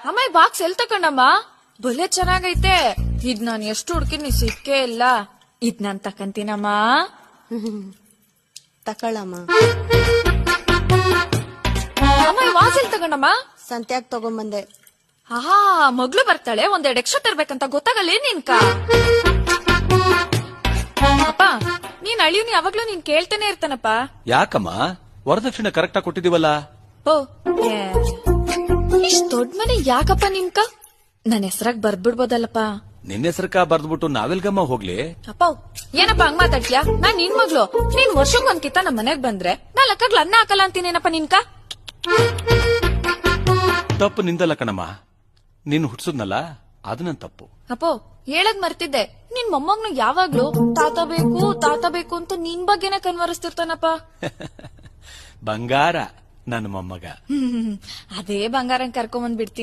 ಅಮ್ಮ ಈ box L ತಕೊಂಡಮ್ಮ? ಬಲೆ ಚೆನ್ನಾಗೈತೆ. ಇದ್ ನಾನ್ ಎಷ್ಟು ಹುಡ್ಕಿನಿ ಸಿಕ್ಕೇ ಇಲ್ಲ. ಇದ್ ನಾನ್ ತಕಂತೀನಮ್ಮ. ತಕೊಳಮ್ಮ. ಅಮ್ಮ ಈ ವಾಸ್ ಎಲ್ ತಗೊಂಡಮ್ಮ? ಸಂತ್ಯಾಗ್ ತಗೊಂಬಂದೆ. ಆಹಾ, ಮಗ್ಳು ಬರ್ತಾಳೆ, ಒಂದೆರಡು ಎಕ್ಸ್ಟ್ರಾ ತರ್ಬೇಕಂತ ಗೊತ್ತಾಗಲ್ಲ ನಿನ್ಕ. ಅಪ್ಪ, ನೀನ್ ಅಳಿವ್ನಿ ಯಾವಾಗ್ಲೂ ನೀನ್ ಕೇಳ್ತಾನೆ ಇರ್ತಾನಪ್ಪ. ಯಾಕಮ್ಮ ವರದಕ್ಷಿಣೆ ಕರೆಕ್ಟ್ ಆಗಿ ಕೊಟ್ಟಿದೀವಲ್ಲ? ಓ, ಇಷ್ಟ್ ದೊಡ್ಡ ಮನೆ ಯಾಕಪ್ಪ ನಿಮ್ಕ? ನನ್ ಹೆಸರಾಗ್ ಬರ್ದ್ಬಿಡ್ಬೋದಲ್ಲಪ್ಪ. ನಿನ್ನ ಹೆಸರಕ ಬರ್ದ್ಬಿಟ್ಟು ನಾವೆಲ್ಗಮ್ಮ ಹೋಗ್ಲಿ? ಅಪ್ಪ, ಏನಪ್ಪ ಹಂಗ್ ಮಾತಾಡ್ತೀಯಾ? ನಾನ್ ನಿನ್ ಮಗ್ಳು. ನೀನ್ ವರ್ಷಕ್ ಒಂದ್ಕಿತ ನಮ್ ಮನೆಗ್ ಬಂದ್ರೆ ನಾ ಲೆಕ್ಕಗ್ಲ ಅನ್ನ ಹಾಕಲ್ಲ ಅಂತೀನೇನಪ್ಪ ನಿನ್ಕ? ತಪ್ಪು ನಿಂದಲ್ಲ ಕಣಮ್ಮ, ನೀನ್ ಹುಟ್ಸುದ್ನಲ್ಲ ಅದು ನನ್ ತಪ್ಪು. ಅಪ್ಪೋ, ಹೇಳದ್ ಮರ್ತಿದ್ದೆ. ನಿನ್ ಮೊಮ್ಮಗ್ನು ಯಾವಾಗ್ಲೂ ತಾತ ಬೇಕು ಅಂತ ನಿನ್ ಬಗ್ಗೆನೆ ಕನ್ವರಿಸ್ತಿರ್ತಾನಪ್ಪ. ಬಂಗಾರ ನನ್ನ ಮೊಮ್ಮಗ. ಅದೇ ಬಂಗಾರನ್ ಕರ್ಕೊಂಡ್ ಬಂದ್ಬಿಡ್ತೀನಿ.